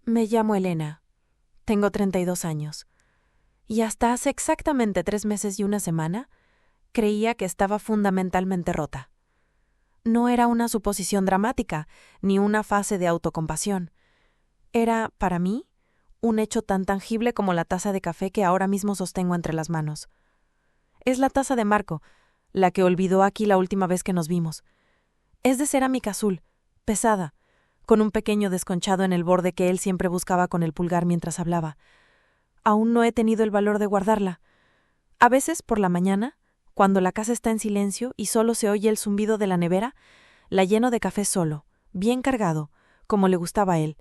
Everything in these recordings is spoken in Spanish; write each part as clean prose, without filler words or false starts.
Me llamo Elena. Tengo 32 años. Y hasta hace exactamente 3 meses y una semana, creía que estaba fundamentalmente rota. No era una suposición dramática, ni una fase de autocompasión. Era, para mí, un hecho tan tangible como la taza de café que ahora mismo sostengo entre las manos. Es la taza de Marco, la que olvidó aquí la última vez que nos vimos. Es de cerámica azul, pesada, con un pequeño desconchado en el borde que él siempre buscaba con el pulgar mientras hablaba. Aún no he tenido el valor de guardarla. A veces, por la mañana, cuando la casa está en silencio y solo se oye el zumbido de la nevera, la lleno de café solo, bien cargado, como le gustaba a él,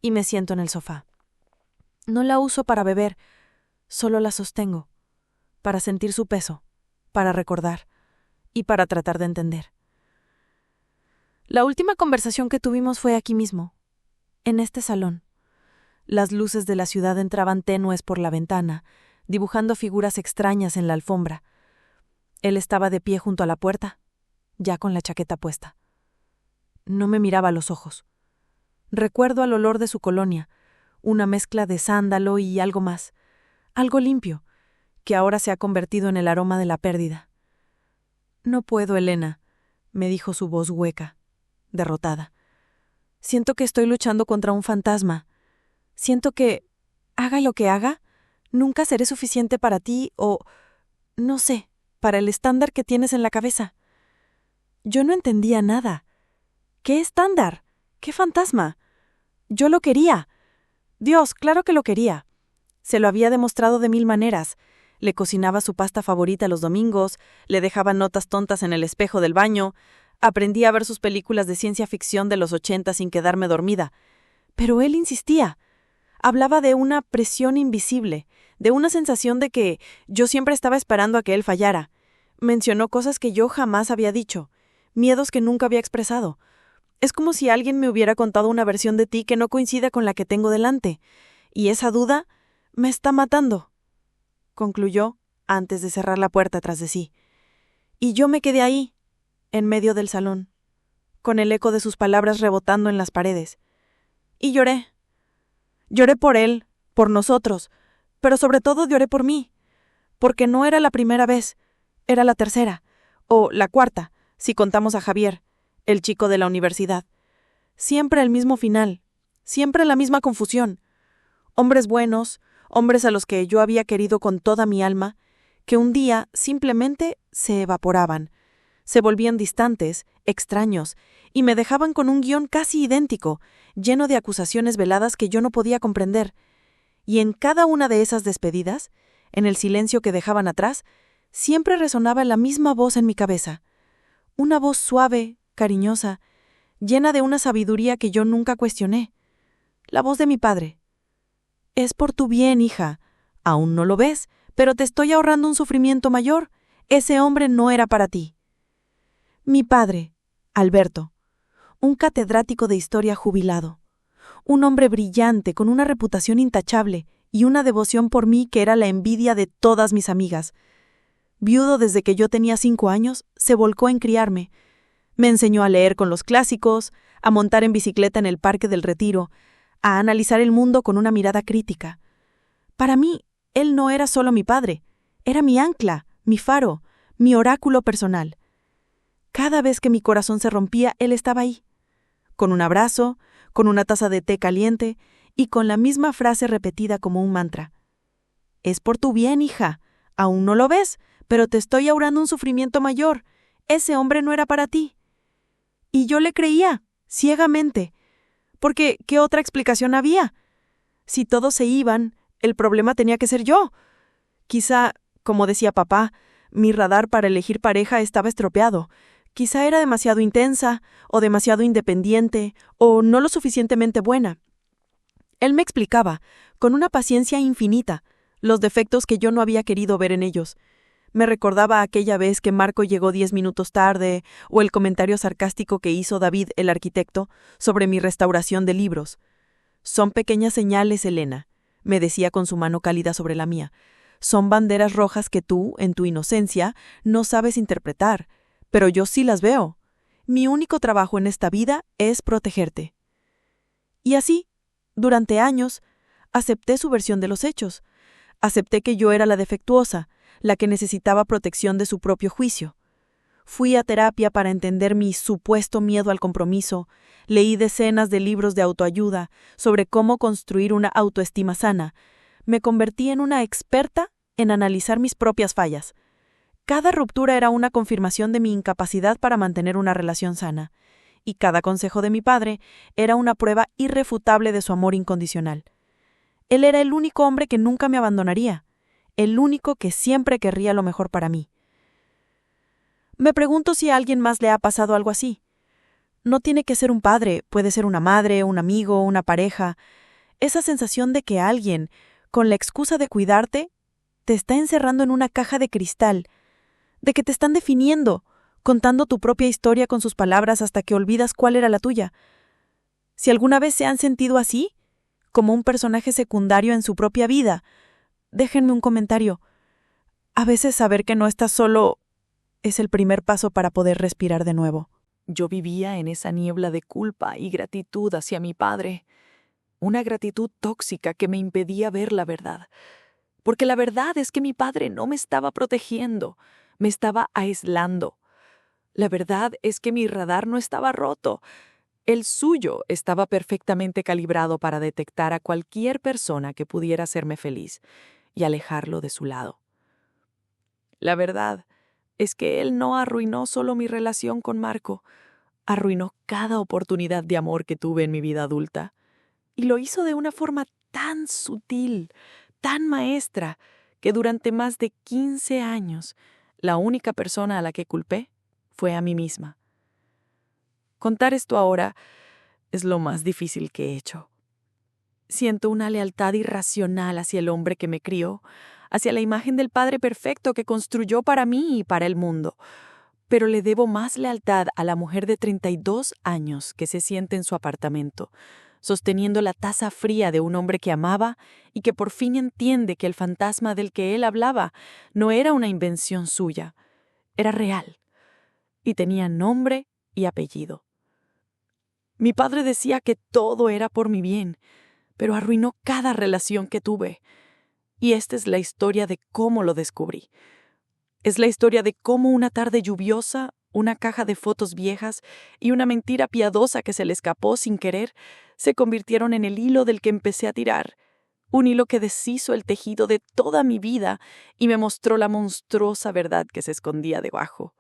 y me siento en el sofá. No la uso para beber, solo la sostengo, para sentir su peso, para recordar y para tratar de entender. La última conversación que tuvimos fue aquí mismo, en este salón. Las luces de la ciudad entraban tenues por la ventana, dibujando figuras extrañas en la alfombra. Él estaba de pie junto a la puerta, ya con la chaqueta puesta. No me miraba a los ojos. Recuerdo el olor de su colonia, una mezcla de sándalo y algo más, algo limpio, que ahora se ha convertido en el aroma de la pérdida. «No puedo, Elena», me dijo su voz hueca, derrotada. «Siento que estoy luchando contra un fantasma. Siento que, haga lo que haga, nunca seré suficiente para ti o, no sé, para el estándar que tienes en la cabeza». Yo no entendía nada. ¿Qué estándar? ¿Qué fantasma? Yo lo quería. Dios, claro que lo quería. Se lo había demostrado de 1000 maneras. Le cocinaba su pasta favorita los domingos, le dejaba notas tontas en el espejo del baño, aprendí a ver sus películas de ciencia ficción de los 80 sin quedarme dormida. Pero él insistía. Hablaba de una presión invisible, de una sensación de que yo siempre estaba esperando a que él fallara. Mencionó cosas que yo jamás había dicho, miedos que nunca había expresado. Es como si alguien me hubiera contado una versión de ti que no coincide con la que tengo delante, y esa duda me está matando, concluyó antes de cerrar la puerta tras de sí. Y yo me quedé ahí, en medio del salón, con el eco de sus palabras rebotando en las paredes. Y lloré. Lloré por él, por nosotros, pero sobre todo lloré por mí, porque no era la primera vez, era la tercera, o la cuarta, si contamos a Javier, el chico de la universidad. Siempre el mismo final, siempre la misma confusión. Hombres buenos, hombres a los que yo había querido con toda mi alma, que un día simplemente se evaporaban, se volvían distantes, extraños, y me dejaban con un guión casi idéntico, lleno de acusaciones veladas que yo no podía comprender. Y en cada una de esas despedidas, en el silencio que dejaban atrás, siempre resonaba la misma voz en mi cabeza. Una voz suave, cariñosa, llena de una sabiduría que yo nunca cuestioné. La voz de mi padre. «Es por tu bien, hija. Aún no lo ves, pero te estoy ahorrando un sufrimiento mayor. Ese hombre no era para ti». Mi padre, Alberto, un catedrático de historia jubilado, un hombre brillante con una reputación intachable y una devoción por mí que era la envidia de todas mis amigas. Viudo desde que yo tenía 5 años, se volcó en criarme. Me enseñó a leer con los clásicos, a montar en bicicleta en el Parque del Retiro, a analizar el mundo con una mirada crítica. Para mí, él no era solo mi padre, era mi ancla, mi faro, mi oráculo personal. Cada vez que mi corazón se rompía, él estaba ahí, con un abrazo, con una taza de té caliente y con la misma frase repetida como un mantra. «Es por tu bien, hija. Aún no lo ves, pero te estoy ahorrando un sufrimiento mayor. Ese hombre no era para ti». Y yo le creía, ciegamente, porque ¿qué otra explicación había? Si todos se iban, el problema tenía que ser yo. Quizá, como decía papá, mi radar para elegir pareja estaba estropeado. Quizá era demasiado intensa, o demasiado independiente, o no lo suficientemente buena. Él me explicaba, con una paciencia infinita, los defectos que yo no había querido ver en ellos. Me recordaba aquella vez que Marco llegó 10 minutos tarde, o el comentario sarcástico que hizo David, el arquitecto, sobre mi restauración de libros. «Son pequeñas señales, Elena», me decía con su mano cálida sobre la mía. «Son banderas rojas que tú, en tu inocencia, no sabes interpretar, pero yo sí las veo. Mi único trabajo en esta vida es protegerte». Y así, Durante años, acepté su versión de los hechos. Acepté que yo era la defectuosa, la que necesitaba protección de su propio juicio. Fui a terapia para entender mi supuesto miedo al compromiso, leí decenas de libros de autoayuda sobre cómo construir una autoestima sana. Me convertí en una experta en analizar mis propias fallas. Cada ruptura era una confirmación de mi incapacidad para mantener una relación sana, y cada consejo de mi padre era una prueba irrefutable de su amor incondicional. Él era el único hombre que nunca me abandonaría, el único que siempre querría lo mejor para mí. Me pregunto si a alguien más le ha pasado algo así. No tiene que ser un padre, puede ser una madre, un amigo, una pareja. Esa sensación de que alguien, con la excusa de cuidarte, te está encerrando en una caja de cristal, de que te están definiendo, contando tu propia historia con sus palabras hasta que olvidas cuál era la tuya. Si alguna vez se han sentido así, como un personaje secundario en su propia vida, déjenme un comentario. A veces saber que no estás solo es el primer paso para poder respirar de nuevo. Yo vivía en esa niebla de culpa y gratitud hacia mi padre, una gratitud tóxica que me impedía ver la verdad. Porque la verdad es que mi padre no me estaba protegiendo, me estaba aislando. La verdad es que mi radar no estaba roto. El suyo estaba perfectamente calibrado para detectar a cualquier persona que pudiera hacerme feliz y alejarlo de su lado. La verdad es que él no arruinó solo mi relación con Marco, arruinó cada oportunidad de amor que tuve en mi vida adulta. Y lo hizo de una forma tan sutil, tan maestra, que durante más de 15 años, la única persona a la que culpé fue a mí misma. Contar esto ahora es lo más difícil que he hecho. Siento una lealtad irracional hacia el hombre que me crió, hacia la imagen del padre perfecto que construyó para mí y para el mundo. Pero le debo más lealtad a la mujer de 32 años que se siente en su apartamento, sosteniendo la taza fría de un hombre que amaba y que por fin entiende que el fantasma del que él hablaba no era una invención suya, era real y tenía nombre y apellido. Mi padre decía que todo era por mi bien, pero arruinó cada relación que tuve. Y esta es la historia de cómo lo descubrí. Es la historia de cómo una tarde lluviosa, una caja de fotos viejas y una mentira piadosa que se le escapó sin querer se convirtieron en el hilo del que empecé a tirar, un hilo que deshizo el tejido de toda mi vida y me mostró la monstruosa verdad que se escondía debajo.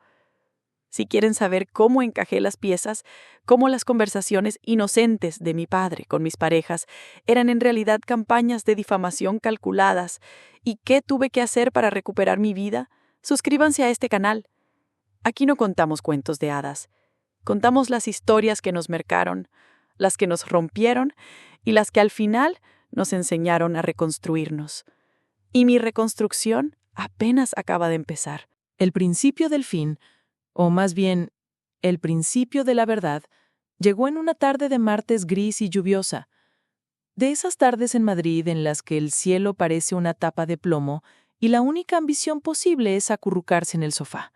Si quieren saber cómo encajé las piezas, cómo las conversaciones inocentes de mi padre con mis parejas eran en realidad campañas de difamación calculadas y qué tuve que hacer para recuperar mi vida, suscríbanse a este canal. Aquí no contamos cuentos de hadas. Contamos las historias que nos marcaron, las que nos rompieron y las que al final nos enseñaron a reconstruirnos. Y mi reconstrucción apenas acaba de empezar. El principio del fin, o más bien, el principio de la verdad, llegó en una tarde de martes gris y lluviosa. De esas tardes en Madrid en las que el cielo parece una tapa de plomo y la única ambición posible es acurrucarse en el sofá.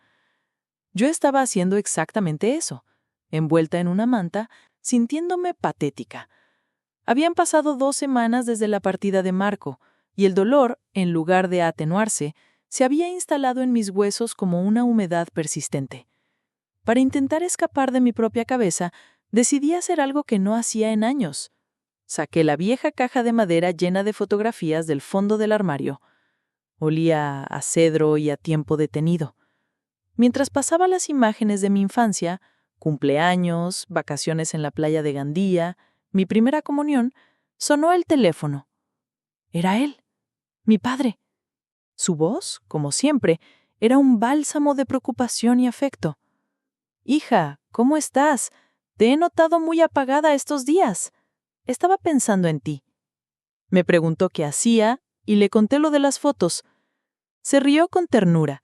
Yo estaba haciendo exactamente eso, envuelta en una manta, sintiéndome patética. Habían pasado 2 semanas desde la partida de Marco, y el dolor, en lugar de atenuarse, se había instalado en mis huesos como una humedad persistente. Para intentar escapar de mi propia cabeza, decidí hacer algo que no hacía en años. Saqué la vieja caja de madera llena de fotografías del fondo del armario. Olía a cedro y a tiempo detenido. Mientras pasaba las imágenes de mi infancia, cumpleaños, vacaciones en la playa de Gandía, mi primera comunión, sonó el teléfono. Era él, mi padre. Su voz, como siempre, era un bálsamo de preocupación y afecto. «Hija, ¿cómo estás? Te he notado muy apagada estos días. Estaba pensando en ti». Me preguntó qué hacía y le conté lo de las fotos. Se rió con ternura.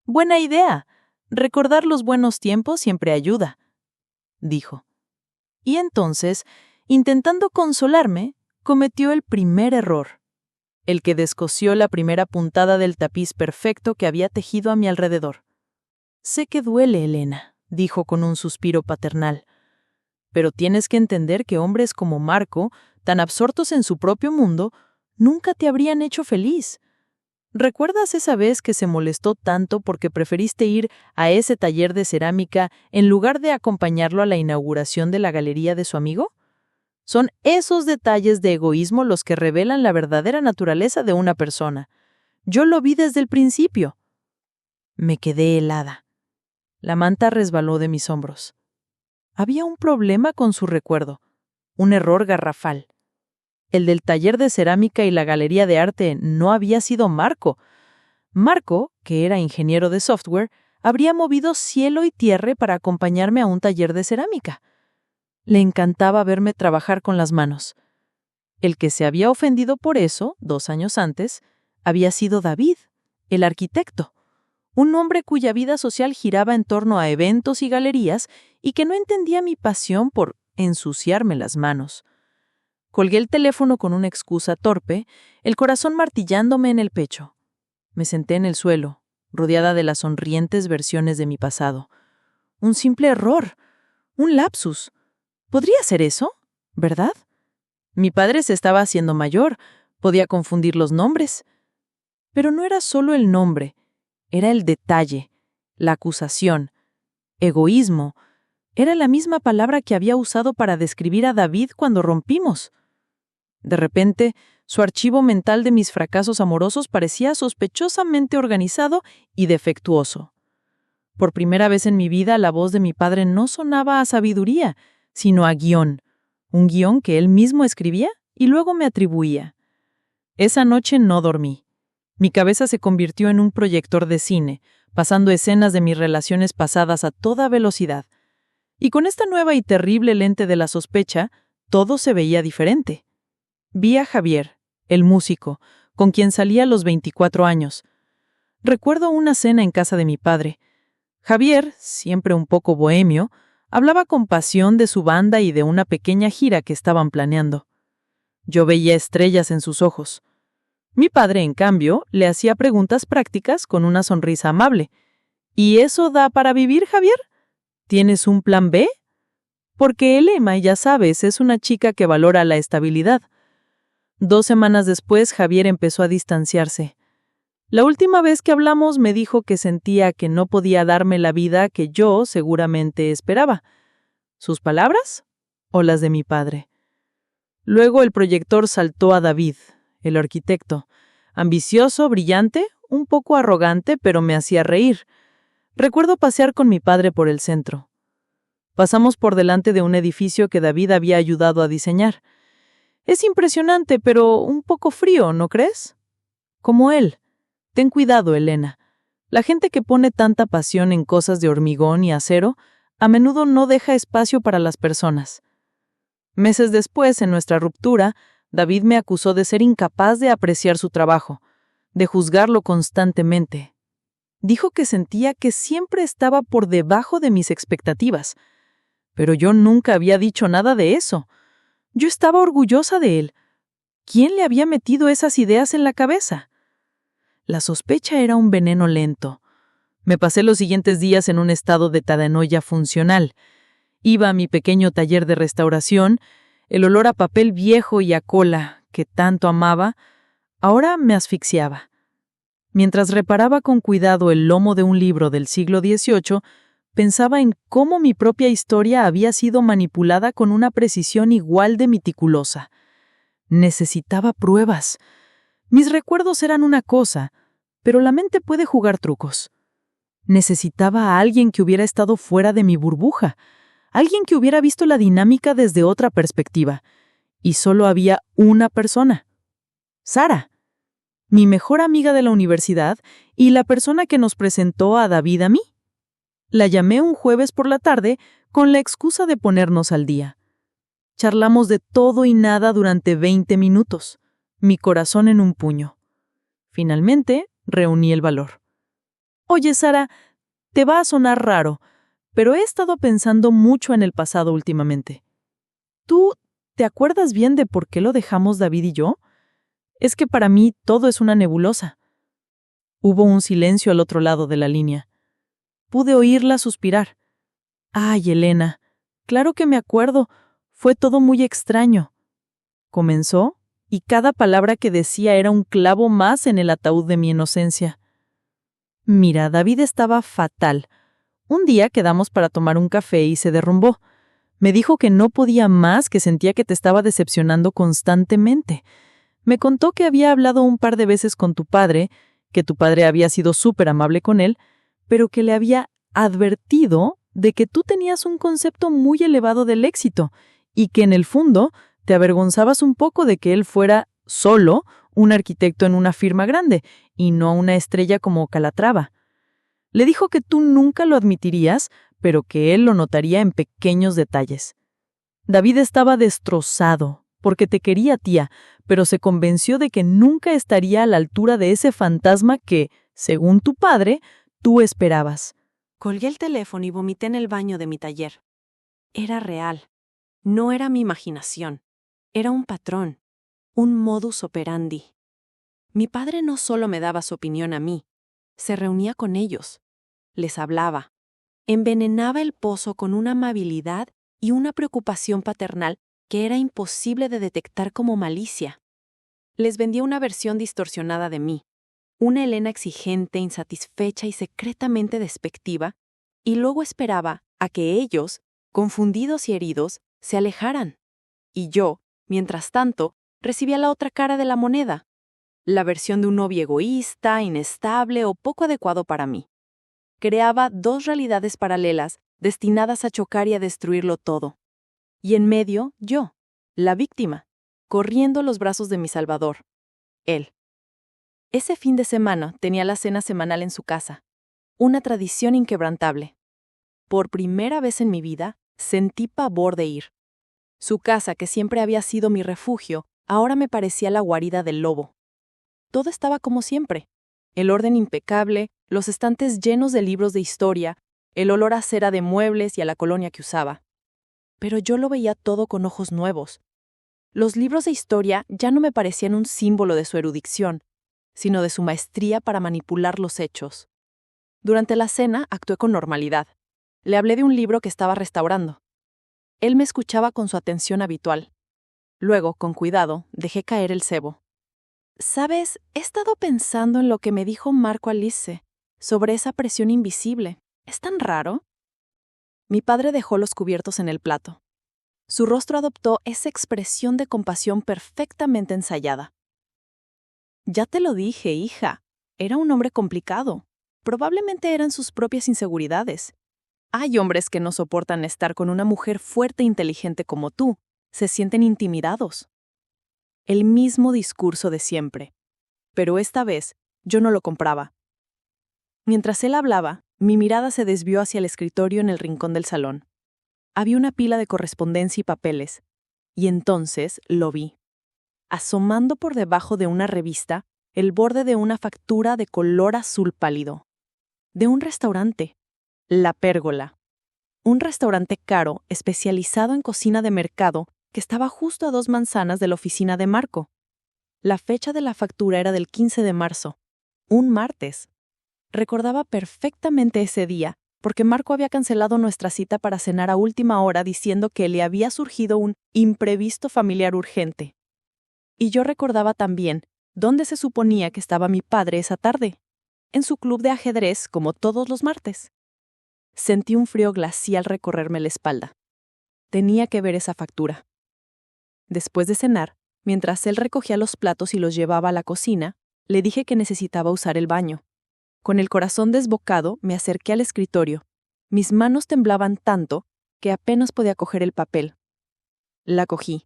«Buena idea. Recordar los buenos tiempos siempre ayuda», dijo. Y entonces, intentando consolarme, cometió el primer error, el que descosió la primera puntada del tapiz perfecto que había tejido a mi alrededor. «Sé que duele, Elena», dijo con un suspiro paternal. «Pero tienes que entender que hombres como Marco tan absortos en su propio mundo, nunca te habrían hecho feliz. ¿Recuerdas esa vez que se molestó tanto porque preferiste ir a ese taller de cerámica en lugar de acompañarlo a la inauguración de la galería de su amigo? Son esos detalles de egoísmo los que revelan la verdadera naturaleza de una persona. Yo lo vi desde el principio. Me quedé helada. La manta resbaló de mis hombros. Había un problema con su recuerdo, un error garrafal. El del taller de cerámica y la galería de arte no había sido Marco. Marco, que era ingeniero de software, habría movido cielo y tierra para acompañarme a un taller de cerámica. Le encantaba verme trabajar con las manos. El que se había ofendido por eso, 2 años antes, había sido David, el arquitecto, un hombre cuya vida social giraba en torno a eventos y galerías y que no entendía mi pasión por ensuciarme las manos. Colgué el teléfono con una excusa torpe, el corazón martillándome en el pecho. Me senté en el suelo, rodeada de las sonrientes versiones de mi pasado. Un simple error, un lapsus. ¿Podría ser eso? ¿Verdad? Mi padre se estaba haciendo mayor, podía confundir los nombres. Pero no era solo el nombre, era el detalle, la acusación. Egoísmo. Era la misma palabra que había usado para describir a David cuando rompimos. De repente, su archivo mental de mis fracasos amorosos parecía sospechosamente organizado y defectuoso. Por primera vez en mi vida, la voz de mi padre no sonaba a sabiduría, sino a guión. Un guión que él mismo escribía y luego me atribuía. Esa noche no dormí. Mi cabeza se convirtió en un proyector de cine, pasando escenas de mis relaciones pasadas a toda velocidad. Y con esta nueva y terrible lente de la sospecha, todo se veía diferente. Vi a Javier, el músico, con quien salí a los 24 años. Recuerdo una cena en casa de mi padre. Javier, siempre un poco bohemio, hablaba con pasión de su banda y de una pequeña gira que estaban planeando. Yo veía estrellas en sus ojos. Mi padre, en cambio, le hacía preguntas prácticas con una sonrisa amable. ¿Y eso da para vivir, Javier? ¿Tienes un plan B? Porque Elema, ya sabes, es una chica que valora la estabilidad. 2 semanas después, Javier empezó a distanciarse. La última vez que hablamos me dijo que sentía que no podía darme la vida que yo seguramente esperaba. ¿Sus palabras o las de mi padre? Luego el proyector saltó a David, el arquitecto, ambicioso, brillante, un poco arrogante, pero me hacía reír. Recuerdo pasear con mi padre por el centro. Pasamos por delante de un edificio que David había ayudado a diseñar. Es impresionante, pero un poco frío, ¿no crees? Como él. Ten cuidado, Elena. La gente que pone tanta pasión en cosas de hormigón y acero, a menudo no deja espacio para las personas. Meses después, en nuestra ruptura, David me acusó de ser incapaz de apreciar su trabajo, de juzgarlo constantemente. Dijo que sentía que siempre estaba por debajo de mis expectativas, pero yo nunca había dicho nada de eso. Yo estaba orgullosa de él. ¿Quién le había metido esas ideas en la cabeza? La sospecha era un veneno lento. Me pasé los siguientes días en un estado de paranoia funcional. Iba a mi pequeño taller de restauración. El olor a papel viejo y a cola, que tanto amaba, ahora me asfixiaba. Mientras reparaba con cuidado el lomo de un libro del siglo XVIII, pensaba en cómo mi propia historia había sido manipulada con una precisión igual de meticulosa. Necesitaba pruebas. Mis recuerdos eran una cosa, pero la mente puede jugar trucos. Necesitaba a alguien que hubiera estado fuera de mi burbuja, alguien que hubiera visto la dinámica desde otra perspectiva. Y solo había una persona. Sara, mi mejor amiga de la universidad y la persona que nos presentó a David a mí. La llamé un jueves por la tarde con la excusa de ponernos al día. Charlamos de todo y nada durante 20 minutos, mi corazón en un puño. Finalmente, reuní el valor. Oye, Sara, te va a sonar raro, pero he estado pensando mucho en el pasado últimamente. ¿Tú te acuerdas bien de por qué lo dejamos David y yo? Es que para mí todo es una nebulosa. Hubo un silencio al otro lado de la línea. Pude oírla suspirar. Ay, Elena, claro que me acuerdo. Fue todo muy extraño. comenzó, y cada palabra que decía era un clavo más en el ataúd de mi inocencia. Mira, David estaba fatal. Un día quedamos para tomar un café y se derrumbó. Me dijo que no podía más, que sentía que te estaba decepcionando constantemente. Me contó que había hablado un par de veces con tu padre, que tu padre había sido súper amable con él, pero que le había advertido de que tú tenías un concepto muy elevado del éxito y que en el fondo te avergonzabas un poco de que él fuera solo un arquitecto en una firma grande y no una estrella como Calatrava. Le dijo que tú nunca lo admitirías, pero que él lo notaría en pequeños detalles. David estaba destrozado, porque te quería, tía, pero se convenció de que nunca estaría a la altura de ese fantasma que, según tu padre, tú esperabas. Colgué el teléfono y vomité en el baño de mi taller. Era real. No era mi imaginación. Era un patrón, un modus operandi. Mi padre no solo me daba su opinión a mí, se reunía con ellos, les hablaba, envenenaba el pozo con una amabilidad y una preocupación paternal que era imposible de detectar como malicia. Les vendía una versión distorsionada de mí, una Elena exigente, insatisfecha y secretamente despectiva, y luego esperaba a que ellos, confundidos y heridos, se alejaran. Y yo, mientras tanto, recibía la otra cara de la moneda, la versión de un novio egoísta, inestable o poco adecuado para mí. Creaba dos realidades paralelas destinadas a chocar y a destruirlo todo. Y en medio, yo, la víctima, corriendo a los brazos de mi salvador, él. Ese fin de semana tenía la cena semanal en su casa, una tradición inquebrantable. Por primera vez en mi vida, sentí pavor de ir. Su casa, que siempre había sido mi refugio, ahora me parecía la guarida del lobo. Todo estaba como siempre. El orden impecable, los estantes llenos de libros de historia, el olor a cera de muebles y a la colonia que usaba. Pero yo lo veía todo con ojos nuevos. Los libros de historia ya no me parecían un símbolo de su erudición, sino de su maestría para manipular los hechos. Durante la cena actué con normalidad. Le hablé de un libro que estaba restaurando. Él me escuchaba con su atención habitual. Luego, con cuidado, dejé caer el cebo. ¿Sabes? He estado pensando en lo que me dijo Marco Alice sobre esa presión invisible. ¿Es tan raro? Mi padre dejó los cubiertos en el plato. Su rostro adoptó esa expresión de compasión perfectamente ensayada. Ya te lo dije, hija. Era un hombre complicado. Probablemente eran sus propias inseguridades. Hay hombres que no soportan estar con una mujer fuerte e inteligente como tú. Se sienten intimidados. El mismo discurso de siempre. Pero esta vez, yo no lo compraba. Mientras él hablaba, mi mirada se desvió hacia el escritorio en el rincón del salón. Había una pila de correspondencia y papeles, y entonces lo vi. Asomando por debajo de una revista, el borde de una factura de color azul pálido. De un restaurante. La Pérgola. Un restaurante caro, especializado en cocina de mercado, que estaba justo a 2 manzanas de la oficina de Marco. La fecha de la factura era del 15 de marzo, un martes. Recordaba perfectamente ese día, porque Marco había cancelado nuestra cita para cenar a última hora diciendo que le había surgido un imprevisto familiar urgente. Y yo recordaba también dónde se suponía que estaba mi padre esa tarde, en su club de ajedrez como todos los martes. Sentí un frío glacial recorrerme la espalda. Tenía que ver esa factura. Después de cenar, mientras él recogía los platos y los llevaba a la cocina, le dije que necesitaba usar el baño. Con el corazón desbocado, me acerqué al escritorio. Mis manos temblaban tanto que apenas podía coger el papel. La cogí.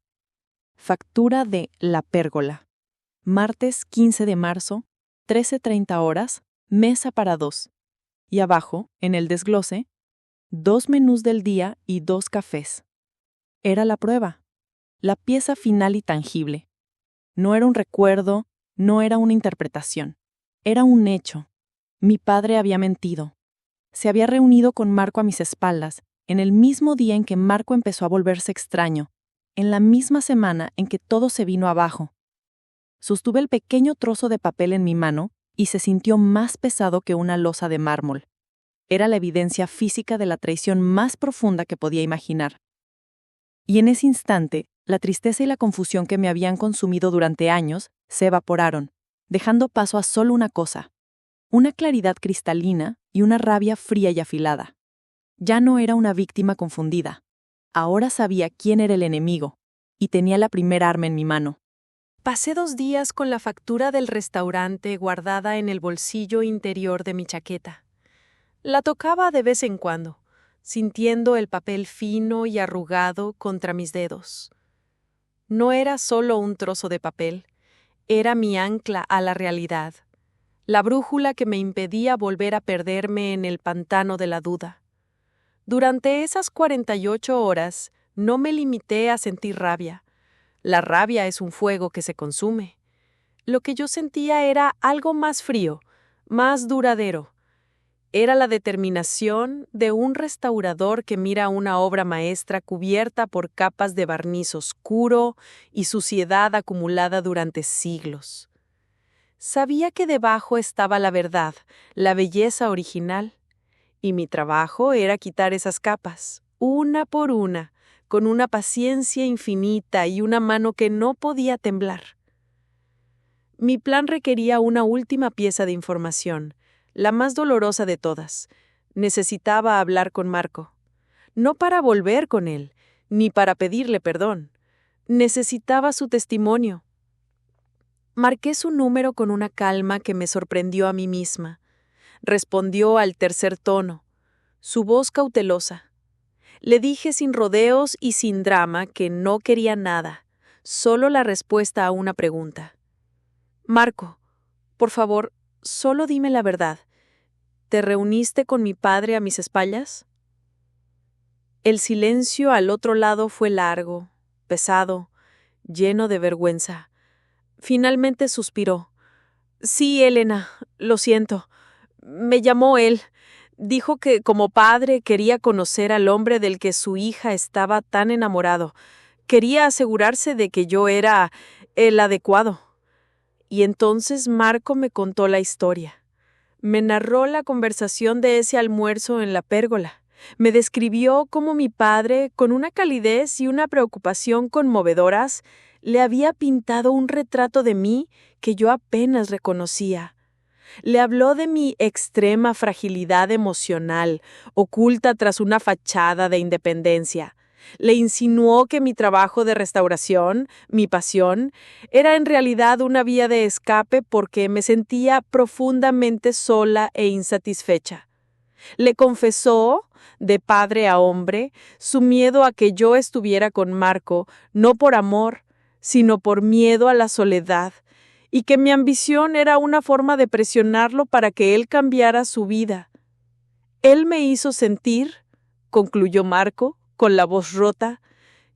Factura de La Pérgola. Martes 15 de marzo, 13:30 horas, mesa para 2. Y abajo, en el desglose, 2 menús del día y 2 cafés. Era la prueba. La pieza final y tangible. No era un recuerdo, no era una interpretación. Era un hecho. Mi padre había mentido. Se había reunido con Marco a mis espaldas, en el mismo día en que Marco empezó a volverse extraño, en la misma semana en que todo se vino abajo. Sostuve el pequeño trozo de papel en mi mano y se sintió más pesado que una losa de mármol. Era la evidencia física de la traición más profunda que podía imaginar. Y en ese instante La tristeza y la confusión que me habían consumido durante años se evaporaron, dejando paso a solo una cosa: una claridad cristalina y una rabia fría y afilada. Ya no era una víctima confundida. Ahora sabía quién era el enemigo, y tenía la primera arma en mi mano. Pasé 2 días con la factura del restaurante guardada en el bolsillo interior de mi chaqueta. La tocaba de vez en cuando, sintiendo el papel fino y arrugado contra mis dedos. No era solo un trozo de papel, era mi ancla a la realidad, la brújula que me impedía volver a perderme en el pantano de la duda. Durante esas 48 horas no me limité a sentir rabia. La rabia es un fuego que se consume. Lo que yo sentía era algo más frío, más duradero. Era la determinación de un restaurador que mira una obra maestra cubierta por capas de barniz oscuro y suciedad acumulada durante siglos. Sabía que debajo estaba la verdad, la belleza original, y mi trabajo era quitar esas capas, una por una, con una paciencia infinita y una mano que no podía temblar. Mi plan requería una última pieza de información, la más dolorosa de todas. Necesitaba hablar con Marco. No para volver con él, ni para pedirle perdón. Necesitaba su testimonio. Marqué su número con una calma que me sorprendió a mí misma. Respondió al tercer tono, su voz cautelosa. Le dije sin rodeos y sin drama que no quería nada, solo la respuesta a una pregunta. Marco, por favor, solo dime la verdad. ¿Te reuniste con mi padre a mis espaldas? El silencio al otro lado fue largo, pesado, lleno de vergüenza. Finalmente suspiró. Sí, Elena, lo siento. Me llamó él. Dijo que como padre quería conocer al hombre del que su hija estaba tan enamorado. Quería asegurarse de que yo era el adecuado. Y entonces Marco me contó la historia. Me narró la conversación de ese almuerzo en la pérgola. Me describió cómo mi padre, con una calidez y una preocupación conmovedoras, le había pintado un retrato de mí que yo apenas reconocía. Le habló de mi extrema fragilidad emocional, oculta tras una fachada de independencia. Le insinuó que mi trabajo de restauración, mi pasión, era en realidad una vía de escape porque me sentía profundamente sola e insatisfecha. Le confesó, de padre a hombre, su miedo a que yo estuviera con Marco, no por amor, sino por miedo a la soledad, y que mi ambición era una forma de presionarlo para que él cambiara su vida. Él me hizo sentir, concluyó Marco, con la voz rota,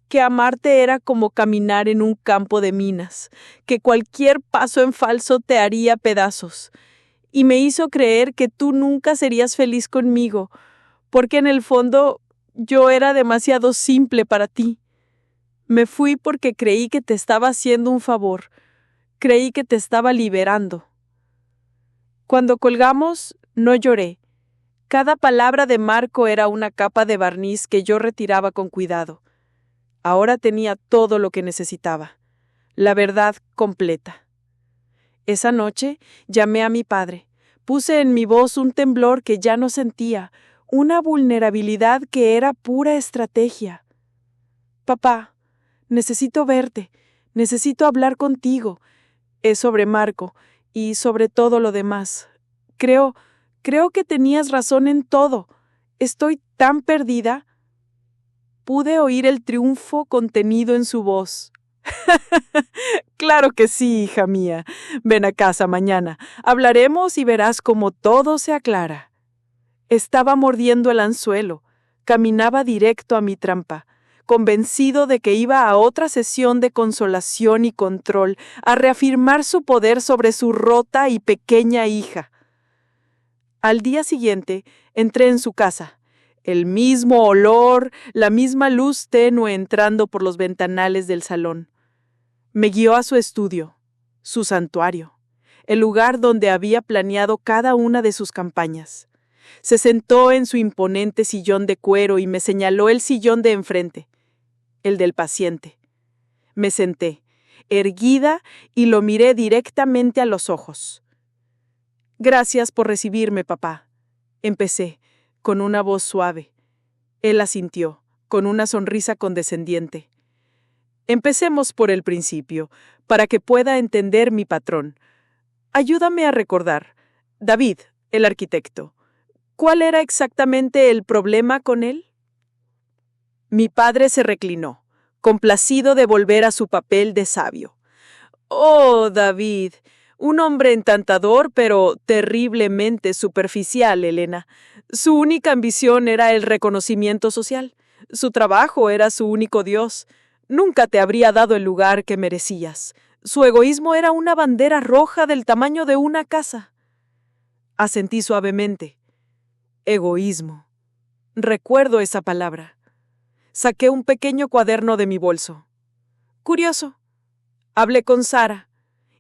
que amarte era como caminar en un campo de minas, que cualquier paso en falso te haría pedazos, y me hizo creer que tú nunca serías feliz conmigo, porque en el fondo yo era demasiado simple para ti. Me fui porque creí que te estaba haciendo un favor. Creí que te estaba liberando. Cuando colgamos, no lloré. Cada palabra de Marco era una capa de barniz que yo retiraba con cuidado. Ahora tenía todo lo que necesitaba. La verdad completa. Esa noche llamé a mi padre. Puse en mi voz un temblor que ya no sentía, una vulnerabilidad que era pura estrategia. Papá, necesito verte. Necesito hablar contigo. Es sobre Marco y sobre todo lo demás. Creo que tenías razón en todo. Estoy tan perdida. Pude oír el triunfo contenido en su voz. Claro que sí, hija mía. Ven a casa mañana. Hablaremos y verás cómo todo se aclara. Estaba mordiendo el anzuelo. Caminaba directo a mi trampa, convencido de que iba a otra sesión de consolación y control, a reafirmar su poder sobre su rota y pequeña hija. Al día siguiente, entré en su casa. El mismo olor, la misma luz tenue entrando por los ventanales del salón. Me guió a su estudio, su santuario, el lugar donde había planeado cada una de sus campañas. Se sentó en su imponente sillón de cuero y me señaló el sillón de enfrente, el del paciente. Me senté, erguida, y lo miré directamente a los ojos. «Gracias por recibirme, papá», empecé, con una voz suave. Él asintió, con una sonrisa condescendiente. «Empecemos por el principio, para que pueda entender mi patrón. Ayúdame a recordar. David, el arquitecto, ¿cuál era exactamente el problema con él?» Mi padre se reclinó, complacido de volver a su papel de sabio. «Oh, David, un hombre encantador, pero terriblemente superficial, Elena. Su única ambición era el reconocimiento social. Su trabajo era su único Dios. Nunca te habría dado el lugar que merecías. Su egoísmo era una bandera roja del tamaño de una casa». Asentí suavemente. Egoísmo. Recuerdo esa palabra. Saqué un pequeño cuaderno de mi bolso. Curioso. Hablé con Sara,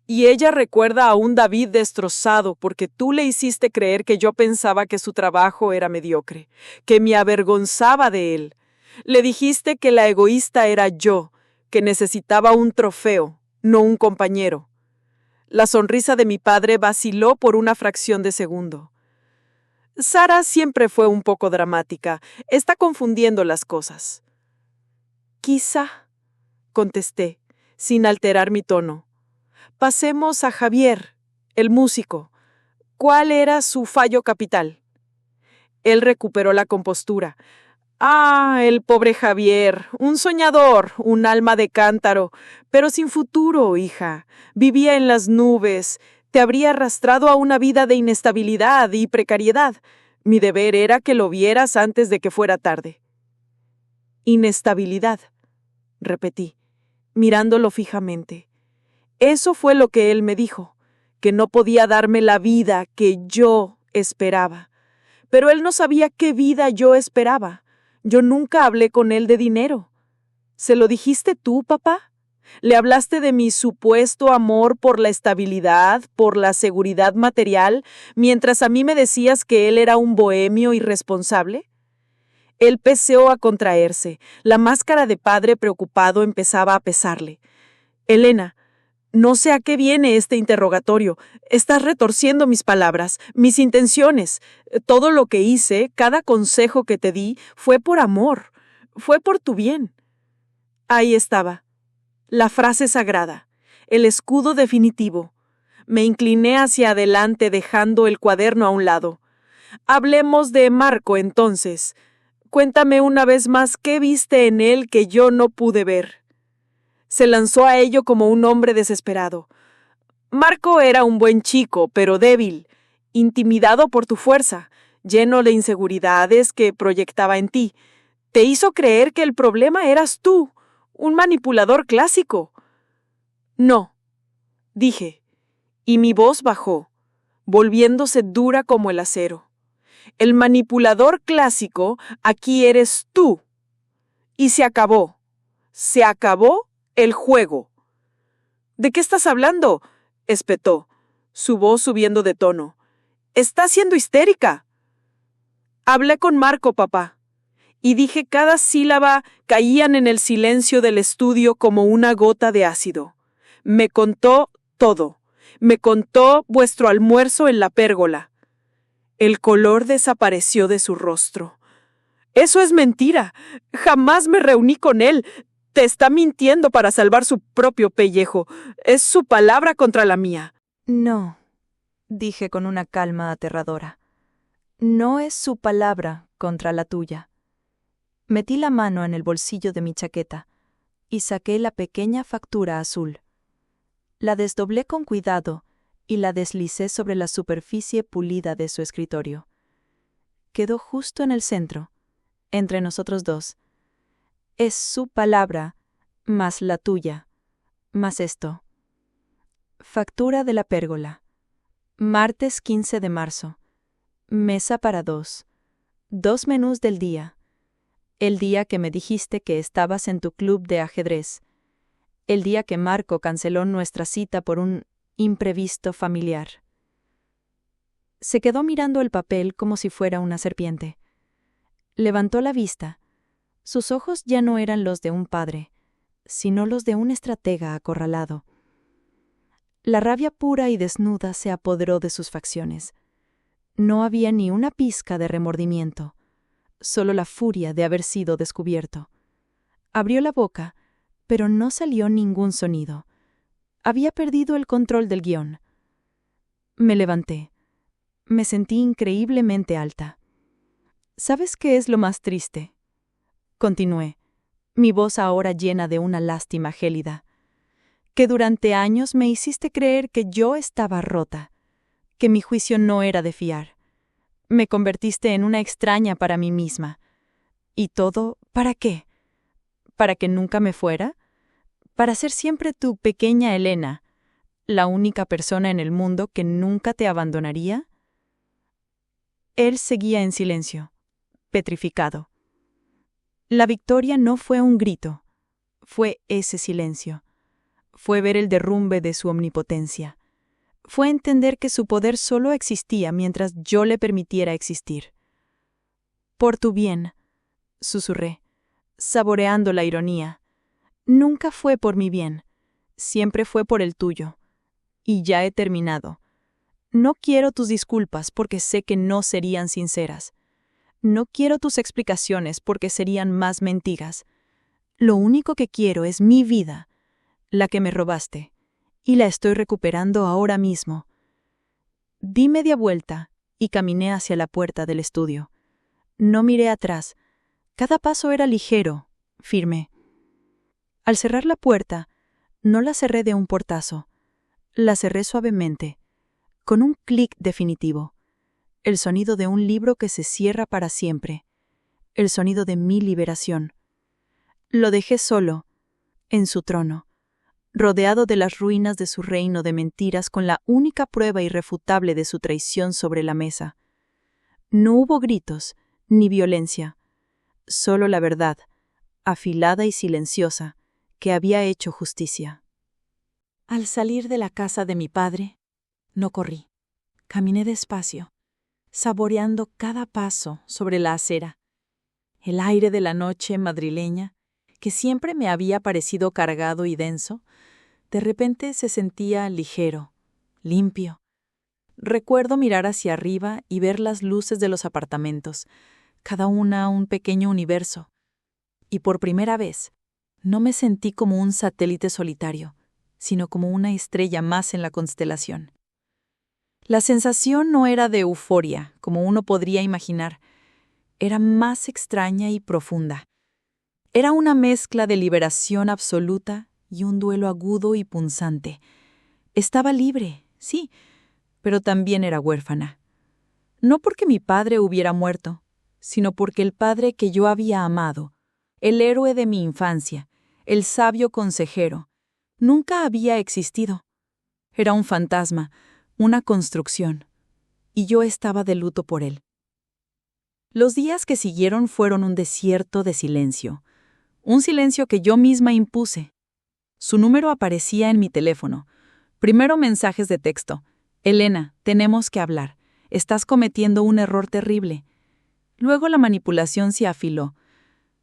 y ella recuerda a un David destrozado porque tú le hiciste creer que yo pensaba que su trabajo era mediocre, que me avergonzaba de él. Le dijiste que la egoísta era yo, que necesitaba un trofeo, no un compañero. La sonrisa de mi padre vaciló por una fracción de segundo. Sara siempre fue un poco dramática. Está confundiendo las cosas. Quizá, contesté, sin alterar mi tono. Pasemos a Javier, el músico. ¿Cuál era su fallo capital? Él recuperó la compostura. Ah, el pobre Javier, un soñador, un alma de cántaro, pero sin futuro, hija. Vivía en las nubes. Te habría arrastrado a una vida de inestabilidad y precariedad. Mi deber era que lo vieras antes de que fuera tarde. Inestabilidad, repetí, mirándolo fijamente. Eso fue lo que él me dijo, que no podía darme la vida que yo esperaba. Pero él no sabía qué vida yo esperaba. Yo nunca hablé con él de dinero. ¿Se lo dijiste tú, papá? ¿Le hablaste de mi supuesto amor por la estabilidad, por la seguridad material, mientras a mí me decías que él era un bohemio irresponsable? Él peseó a contraerse. La máscara de padre preocupado empezaba a pesarle. Elena, no sé a qué viene este interrogatorio. Estás retorciendo mis palabras, mis intenciones. Todo lo que hice, cada consejo que te di, fue por amor. Fue por tu bien. Ahí estaba. La frase sagrada. El escudo definitivo. Me incliné hacia adelante dejando el cuaderno a un lado. Hablemos de Marco entonces. Cuéntame una vez más qué viste en él que yo no pude ver. Se lanzó a ello como un hombre desesperado. Marco era un buen chico, pero débil, intimidado por tu fuerza, lleno de inseguridades que proyectaba en ti. Te hizo creer que el problema eras tú, un manipulador clásico. No, dije, y mi voz bajó, volviéndose dura como el acero. El manipulador clásico aquí eres tú. Y se acabó. Se acabó el juego. ¿De qué estás hablando?, espetó, su voz subiendo de tono. Estás siendo histérica. Hablé con Marco, papá, y dije cada sílaba caían en el silencio del estudio como una gota de ácido. Me contó todo. Me contó vuestro almuerzo en la pérgola. El color desapareció de su rostro. Eso es mentira. Jamás me reuní con él. Te está mintiendo para salvar su propio pellejo. Es su palabra contra la mía. No, dije con una calma aterradora. No es su palabra contra la tuya. Metí la mano en el bolsillo de mi chaqueta y saqué la pequeña factura azul. La desdoblé con cuidado y la deslicé sobre la superficie pulida de su escritorio. Quedó justo en el centro, entre nosotros dos. Es su palabra, más la tuya, más esto. Factura de la pérgola. Martes 15 de marzo. Mesa para 2. 2 menús del día. El día que me dijiste que estabas en tu club de ajedrez. El día que Marco canceló nuestra cita por un imprevisto familiar. Se quedó mirando el papel como si fuera una serpiente. Levantó la vista. Sus ojos ya no eran los de un padre. sino los de un estratega acorralado. La rabia pura y desnuda se apoderó de sus facciones. No había ni una pizca de remordimiento, solo la furia de haber sido descubierto. Abrió la boca, pero no salió ningún sonido. Había perdido el control del guión. Me levanté. Me sentí increíblemente alta. ¿Sabes qué es lo más triste? Continué, mi voz ahora llena de una lástima gélida. Que durante años me hiciste creer que yo estaba rota, que mi juicio no era de fiar. Me convertiste en una extraña para mí misma. ¿Y todo para qué? ¿Para que nunca me fuera? ¿Para ser siempre tu pequeña Elena, la única persona en el mundo que nunca te abandonaría? Él seguía en silencio, petrificado. La victoria no fue un grito, fue ese silencio. Fue ver el derrumbe de su omnipotencia. Fue entender que su poder solo existía mientras yo le permitiera existir. Por tu bien, susurré, saboreando la ironía. Nunca fue por mi bien, siempre fue por el tuyo. Y ya he terminado. No quiero tus disculpas porque sé que no serían sinceras. No quiero tus explicaciones porque serían más mentiras. Lo único que quiero es mi vida, la que me robaste, y la estoy recuperando ahora mismo. Di media vuelta y caminé hacia la puerta del estudio. No miré atrás. Cada paso era ligero, firme. Al cerrar la puerta, no la cerré de un portazo. La cerré suavemente, con un clic definitivo. El sonido de un libro que se cierra para siempre. El sonido de mi liberación. Lo dejé solo, en su trono, rodeado de las ruinas de su reino de mentiras con la única prueba irrefutable de su traición sobre la mesa. No hubo gritos, ni violencia, solo la verdad, afilada y silenciosa, que había hecho justicia. Al salir de la casa de mi padre, no corrí. Caminé despacio, saboreando cada paso sobre la acera. El aire de la noche madrileña, que siempre me había parecido cargado y denso, de repente se sentía ligero, limpio. Recuerdo mirar hacia arriba y ver las luces de los apartamentos, cada una un pequeño universo. Y por primera vez, no me sentí como un satélite solitario, sino como una estrella más en la constelación. La sensación no era de euforia, como uno podría imaginar. Era más extraña y profunda. Era una mezcla de liberación absoluta y un duelo agudo y punzante. Estaba libre, sí, pero también era huérfana. No porque mi padre hubiera muerto, sino porque el padre que yo había amado, el héroe de mi infancia, el sabio consejero, nunca había existido. Era un fantasma, una construcción, y yo estaba de luto por él. Los días que siguieron fueron un desierto de silencio, un silencio que yo misma impuse. Su número aparecía en mi teléfono. Primero mensajes de texto. Elena, tenemos que hablar. Estás cometiendo un error terrible. Luego la manipulación se afiló.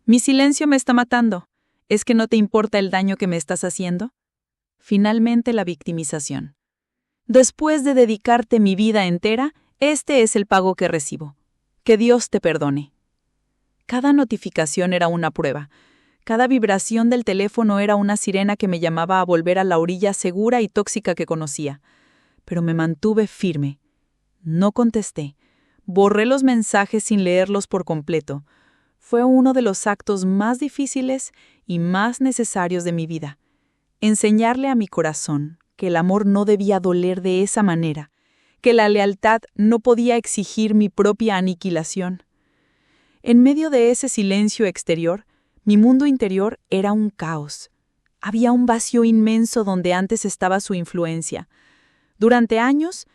Mi silencio me está matando. ¿Es que no te importa el daño que me estás haciendo? Finalmente la victimización. Después de dedicarte mi vida entera, este es el pago que recibo. Que Dios te perdone. Cada notificación era una prueba. Cada vibración del teléfono era una sirena que me llamaba a volver a la orilla segura y tóxica que conocía. Pero me mantuve firme. No contesté. Borré los mensajes sin leerlos por completo. Fue uno de los actos más difíciles y más necesarios de mi vida. Enseñarle a mi corazón que el amor no debía doler de esa manera, que la lealtad no podía exigir mi propia aniquilación. En medio de ese silencio exterior, mi mundo interior era un caos. Había un vacío inmenso donde antes estaba su influencia. Durante años,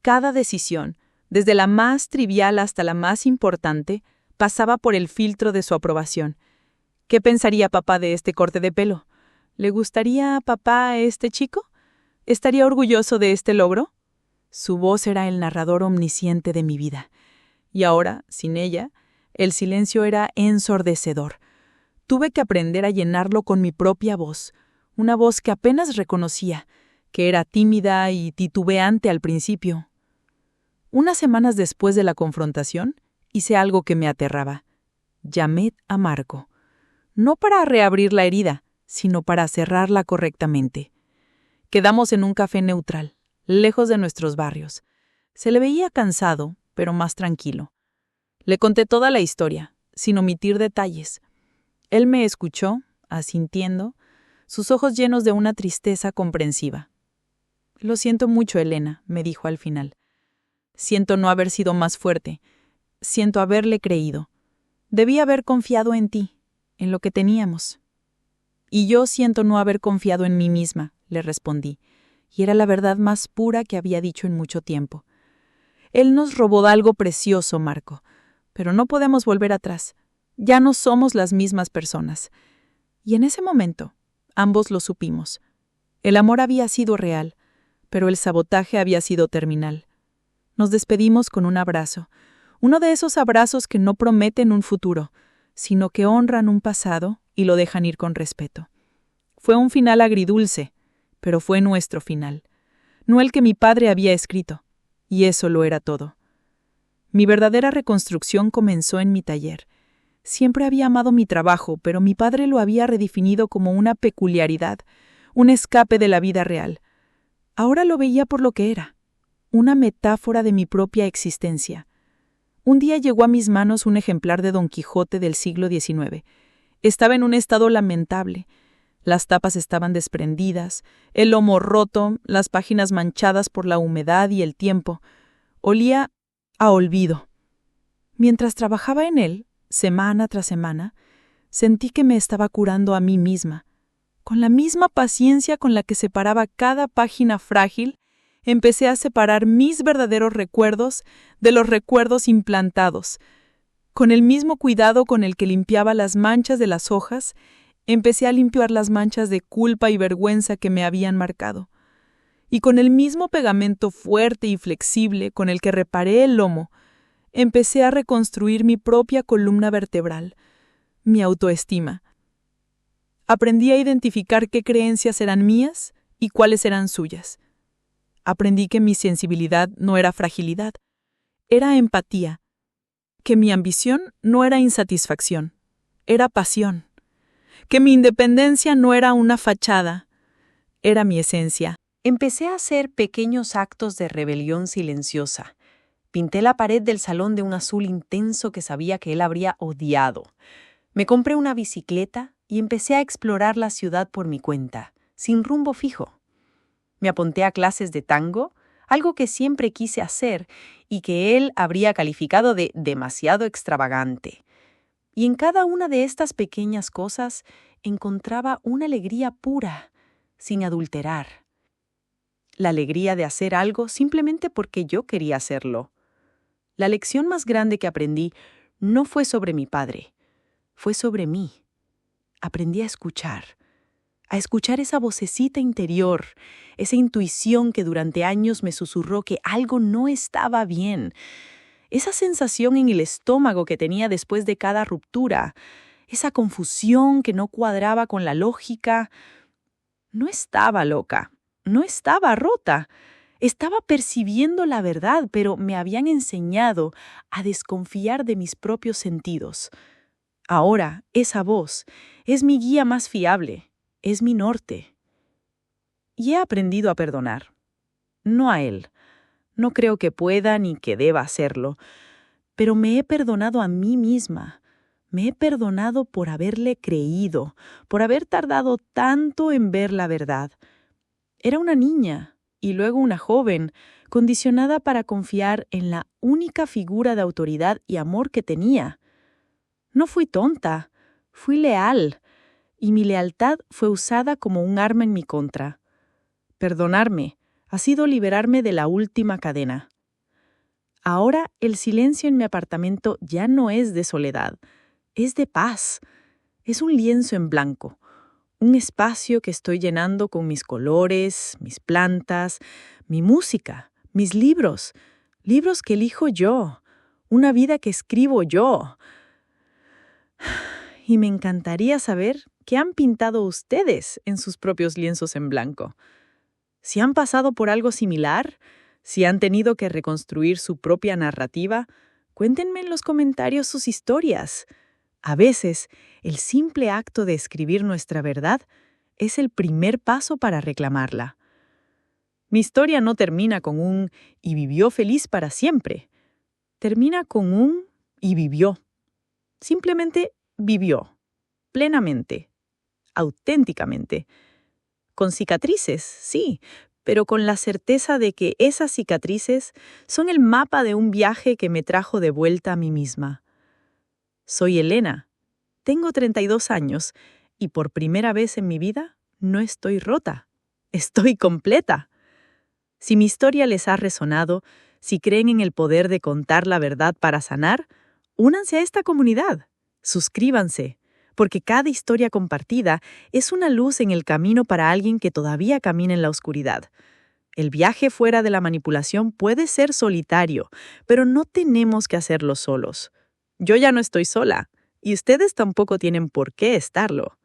cada decisión, desde la más trivial hasta la más importante, pasaba por el filtro de su aprobación. ¿Qué pensaría papá de este corte de pelo? ¿Le gustaría a papá a este chico? ¿Estaría orgulloso de este logro? Su voz era el narrador omnisciente de mi vida. Y ahora, sin ella, el silencio era ensordecedor. Tuve que aprender a llenarlo con mi propia voz, una voz que apenas reconocía, que era tímida y titubeante al principio. Unas semanas después de la confrontación, hice algo que me aterraba. Llamé a Marco, no para reabrir la herida, sino para cerrarla correctamente. Quedamos en un café neutral, lejos de nuestros barrios. Se le veía cansado, pero más tranquilo. Le conté toda la historia, sin omitir detalles. Él me escuchó, asintiendo, sus ojos llenos de una tristeza comprensiva. «Lo siento mucho, Elena», me dijo al final. «Siento no haber sido más fuerte. Siento haberle creído. Debí haber confiado en ti, en lo que teníamos». «Y yo siento no haber confiado en mí misma», le respondí, y era la verdad más pura que había dicho en mucho tiempo. Él nos robó algo precioso, Marco, pero no podemos volver atrás. Ya no somos las mismas personas. Y en ese momento, ambos lo supimos. El amor había sido real, pero el sabotaje había sido terminal. Nos despedimos con un abrazo, uno de esos abrazos que no prometen un futuro, sino que honran un pasado y lo dejan ir con respeto. Fue un final agridulce, pero fue nuestro final, no el que mi padre había escrito, y eso lo era todo. Mi verdadera reconstrucción comenzó en mi taller. Siempre había amado mi trabajo, pero mi padre lo había redefinido como una peculiaridad, un escape de la vida real. Ahora lo veía por lo que era, una metáfora de mi propia existencia. Un día llegó a mis manos un ejemplar de Don Quijote del siglo XIX. Estaba en un estado lamentable. Las tapas estaban desprendidas, el lomo roto, las páginas manchadas por la humedad y el tiempo. Olía a olvido. Mientras trabajaba en él, semana tras semana, sentí que me estaba curando a mí misma. Con la misma paciencia con la que separaba cada página frágil, empecé a separar mis verdaderos recuerdos de los recuerdos implantados. Con el mismo cuidado con el que limpiaba las manchas de las hojas, empecé a limpiar las manchas de culpa y vergüenza que me habían marcado. Y con el mismo pegamento fuerte y flexible con el que reparé el lomo, empecé a reconstruir mi propia columna vertebral, mi autoestima. Aprendí a identificar qué creencias eran mías y cuáles eran suyas. Aprendí que mi sensibilidad no era fragilidad, era empatía, que mi ambición no era insatisfacción, era pasión, que mi independencia no era una fachada, era mi esencia. Empecé a hacer pequeños actos de rebelión silenciosa. Pinté la pared del salón de un azul intenso que sabía que él habría odiado. Me compré una bicicleta y empecé a explorar la ciudad por mi cuenta, sin rumbo fijo. Me apunté a clases de tango, algo que siempre quise hacer y que él habría calificado de demasiado extravagante. Y en cada una de estas pequeñas cosas encontraba una alegría pura, sin adulterar. La alegría de hacer algo simplemente porque yo quería hacerlo. La lección más grande que aprendí no fue sobre mi padre, fue sobre mí. Aprendí a escuchar esa vocecita interior, esa intuición que durante años me susurró que algo no estaba bien, esa sensación en el estómago que tenía después de cada ruptura, esa confusión que no cuadraba con la lógica. No estaba loca, no estaba rota. Estaba percibiendo la verdad, pero me habían enseñado a desconfiar de mis propios sentidos. Ahora, esa voz es mi guía más fiable, es mi norte. Y he aprendido a perdonar. No a él. No creo que pueda ni que deba hacerlo. Pero me he perdonado a mí misma. Me he perdonado por haberle creído, por haber tardado tanto en ver la verdad. Era una niña. Y luego una joven, condicionada para confiar en la única figura de autoridad y amor que tenía. No fui tonta, fui leal, y mi lealtad fue usada como un arma en mi contra. Perdonarme ha sido liberarme de la última cadena. Ahora el silencio en mi apartamento ya no es de soledad, es de paz. Es un lienzo en blanco. Un espacio que estoy llenando con mis colores, mis plantas, mi música, mis libros, libros que elijo yo, una vida que escribo yo. y me encantaría saber qué han pintado ustedes en sus propios lienzos en blanco. Si han pasado por algo similar, si han tenido que reconstruir su propia narrativa, cuéntenme en los comentarios sus historias. A veces, el simple acto de escribir nuestra verdad es el primer paso para reclamarla. Mi historia no termina con un «y vivió feliz para siempre». Termina con un «y vivió». Simplemente vivió, plenamente, auténticamente. Con cicatrices, sí, pero con la certeza de que esas cicatrices son el mapa de un viaje que me trajo de vuelta a mí misma. Soy Elena, tengo 32 años y por primera vez en mi vida no estoy rota, estoy completa. Si mi historia les ha resonado, si creen en el poder de contar la verdad para sanar, únanse a esta comunidad, suscríbanse, porque cada historia compartida es una luz en el camino para alguien que todavía camina en la oscuridad. El viaje fuera de la manipulación puede ser solitario, pero no tenemos que hacerlo solos. Yo ya no estoy sola, y ustedes tampoco tienen por qué estarlo.